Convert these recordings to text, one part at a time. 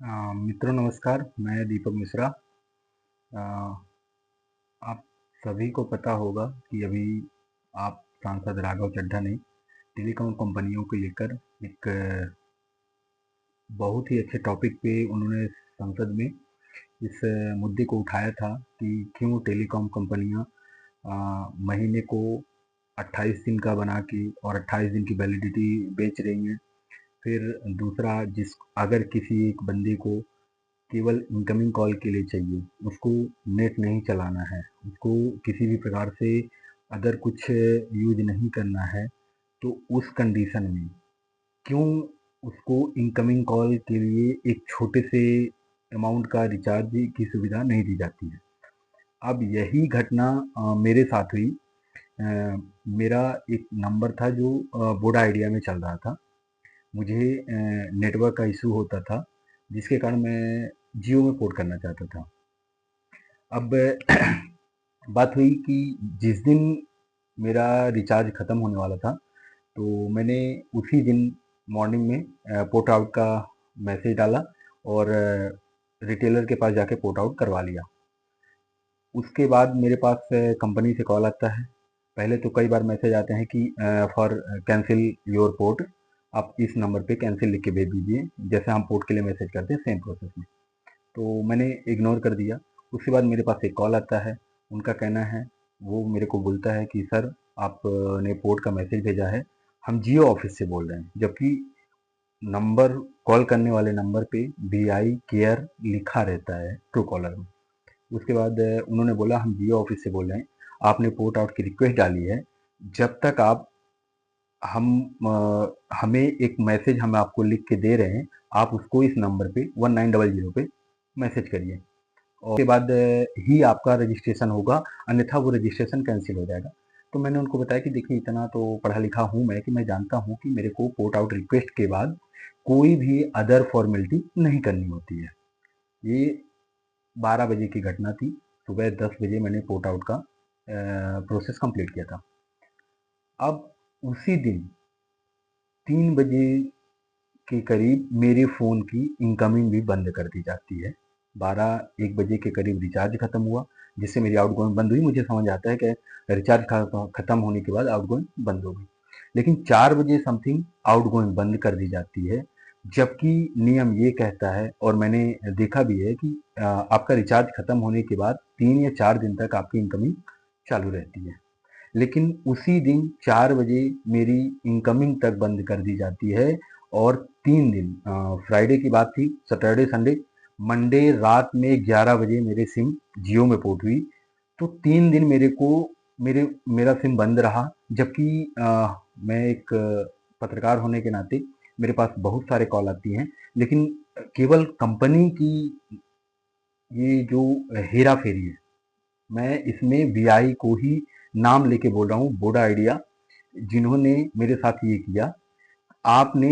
मित्रों नमस्कार, मैं दीपक मिश्रा। अ, आप सभी को पता होगा कि अभी आप सांसद राघव चड्ढा ने टेलीकॉम कंपनियों को लेकर एक बहुत ही अच्छे टॉपिक पे उन्होंने संसद में इस मुद्दे को उठाया था कि क्यों टेलीकॉम कंपनियां महीने को 28 दिन का बना के और 28 दिन की वैलिडिटी बेच रही हैं। फिर दूसरा, जिस अगर किसी एक बंदे को केवल इनकमिंग कॉल के लिए चाहिए, उसको नेट नहीं चलाना है, उसको किसी भी प्रकार से अदर कुछ यूज नहीं करना है, तो उस कंडीशन में क्यों उसको इनकमिंग कॉल के लिए एक छोटे से अमाउंट का रिचार्ज की सुविधा नहीं दी जाती है। अब यही घटना मेरे साथ हुई। अ, मेरा एक नंबर था जो वोडा आइडिया में चल रहा था। मुझे नेटवर्क का इशू होता था, जिसके कारण मैं जियो में पोर्ट करना चाहता था। अब बात हुई कि जिस दिन मेरा रिचार्ज ख़त्म होने वाला था, तो मैंने उसी दिन मॉर्निंग में पोर्ट आउट का मैसेज डाला और रिटेलर के पास जाके पोर्ट आउट करवा लिया। उसके बाद मेरे पास कंपनी से कॉल आता है। पहले तो कई बार मैसेज आते हैं कि फॉर कैंसिल योर पोर्ट, आप इस नंबर पे कैंसिल लिख के भेज दीजिए, जैसे हम पोर्ट के लिए मैसेज करते हैं सेम प्रोसेस में। तो मैंने इग्नोर कर दिया। उसके बाद मेरे पास एक कॉल आता है। उनका कहना है, वो मेरे को बोलता है कि सर, आपने पोर्ट का मैसेज भेजा है, हम जियो ऑफिस से बोल रहे हैं, जबकि नंबर कॉल करने वाले नंबर पे VI केयर लिखा रहता है ट्रू कॉलर में। उसके बाद उन्होंने बोला, हम जियो ऑफिस से बोल रहे हैं, आपने पोर्ट आउट की रिक्वेस्ट डाली है, जब तक आप हम हमें एक मैसेज हम आपको लिख के दे रहे हैं, आप उसको इस नंबर पे 1900 पे मैसेज करिए और उसके बाद ही आपका रजिस्ट्रेशन होगा, अन्यथा वो रजिस्ट्रेशन कैंसिल हो जाएगा। तो मैंने उनको बताया कि देखिए, इतना तो पढ़ा लिखा हूँ मैं कि मैं जानता हूँ कि मेरे को पोर्ट आउट रिक्वेस्ट के बाद कोई भी अदर फॉर्मेलिटी नहीं करनी होती है। ये 12 बजे की घटना थी। सुबह 10 बजे मैंने पोर्ट आउट का प्रोसेस कंप्लीट किया था। अब उसी दिन 3 बजे के करीब मेरे फ़ोन की इनकमिंग भी बंद कर दी जाती है। 12-1 बजे के करीब रिचार्ज खत्म हुआ, जिससे मेरी आउटगोइंग बंद हुई। मुझे समझ आता है कि रिचार्ज खत्म होने के बाद आउटगोइंग बंद हो गई। लेकिन 4 बजे समथिंग आउटगोइंग बंद कर दी जाती है, जबकि नियम ये कहता है और मैंने देखा भी है कि आपका रिचार्ज खत्म होने के बाद 3 या 4 दिन तक आपकी इनकमिंग चालू रहती है। लेकिन उसी दिन 4 बजे मेरी इनकमिंग तक बंद कर दी जाती है और 3 दिन, फ्राइडे की बात थी, सैटरडे, संडे, मंडे रात में 11 बजे मेरे सिम जियो में पोर्ट हुई। तो 3 दिन मेरा सिम बंद रहा, जबकि मैं एक पत्रकार होने के नाते मेरे पास बहुत सारे कॉल आती हैं, लेकिन केवल कंपनी की ये जो हेरा-फेरी है, मैं इसमें VI को ही नाम लेके बोल रहा हूँ, वोडा आइडिया, जिन्होंने मेरे साथ ये किया। आपने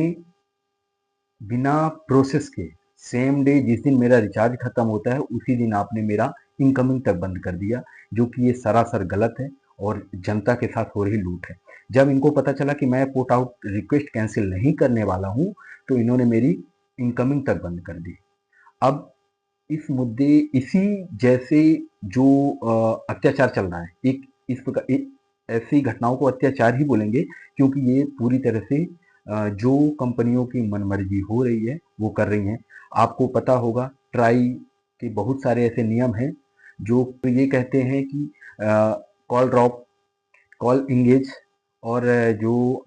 बिना प्रोसेस के सेम डे जिस दिन मेरा रिचार्ज खत्म होता है, उसी दिन आपने मेरा इनकमिंग तक बंद कर दिया, जो कि ये सरासर गलत है और जनता के साथ हो रही लूट है। जब इनको पता चला कि मैं पोर्ट आउट रिक्वेस्ट कैंसिल नहीं करने वाला हूँ, तो इन्होंने मेरी इनकमिंग तक बंद कर दी। अब इस मुद्दे इसी जैसे जो अत्याचार चल रहा है, एक इस प्रकार ऐसी घटनाओं को अत्याचार ही बोलेंगे, क्योंकि ये पूरी तरह से जो कंपनियों की मनमर्जी हो रही है वो कर रही हैं। आपको पता होगा, ट्राई के बहुत सारे ऐसे नियम हैं जो ये कहते हैं कि कॉल ड्रॉप, कॉल इंगेज, और जो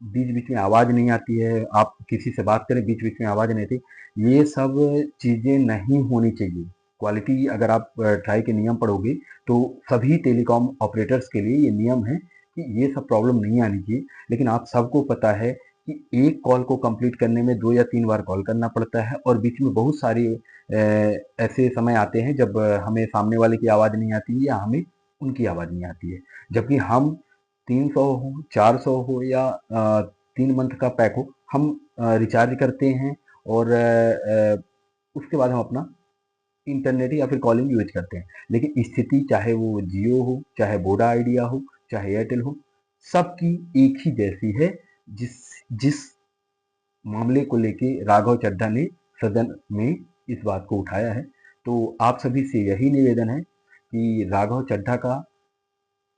बीच बीच में आवाज़ नहीं आती है, आप किसी से बात करें बीच बीच में आवाज़ नहीं आती, ये सब चीज़ें नहीं होनी चाहिए। क्वालिटी अगर आप ट्राई के नियम पढ़ोगे, तो सभी टेलीकॉम ऑपरेटर्स के लिए ये नियम है कि ये सब प्रॉब्लम नहीं आनी चाहिए। लेकिन आप सबको पता है कि एक कॉल को कंप्लीट करने में 2 या 3 बार कॉल करना पड़ता है और बीच में बहुत सारी ऐसे समय आते हैं जब हमें सामने वाले की आवाज़ नहीं आती है या हमें उनकी आवाज़ नहीं आती है। जबकि हम 300 हो, 400 हो या 3 मंथ का पैक हो, हम रिचार्ज करते हैं और उसके बाद हम अपना इंटरनेट या फिर कॉलिंग यूज़ करते हैं। लेकिन स्थिति चाहे वो जियो हो, चाहे वोडा आइडिया हो, चाहे एयरटेल हो, सबकी एक ही जैसी है। जिस जिस मामले को लेके राघव चड्ढा ने सदन में इस बात को उठाया है। तो आप सभी से यही निवेदन है कि राघव चड्ढा का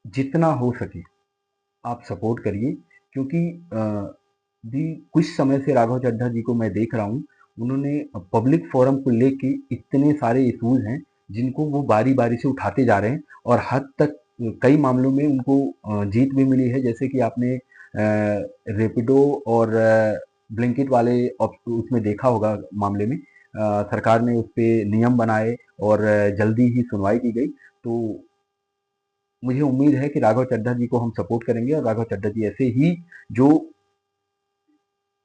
जितना हो सके आप सपोर्ट करिए, क्योंकि भी कुछ समय से राघव चड्ढा जी को मैं देख रहा हूँ, उन्होंने पब्लिक फोरम को लेके इतने सारे इश्यूज हैं जिनको वो बारी बारी से उठाते जा रहे हैं, और हद तक कई मामलों में उनको जीत भी मिली है। जैसे कि आपने रेपिडो और ब्लिंकिट वाले उसमें देखा होगा मामले में, सरकार ने उस पर नियम बनाए और जल्दी ही सुनवाई की गई। तो मुझे उम्मीद है कि राघव चड्ढा जी को हम सपोर्ट करेंगे, और राघव चड्ढा जी ऐसे ही जो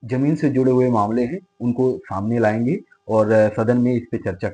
जमीन से जुड़े हुए मामले हैं उनको सामने लाएंगे और सदन में इस पे चर्चा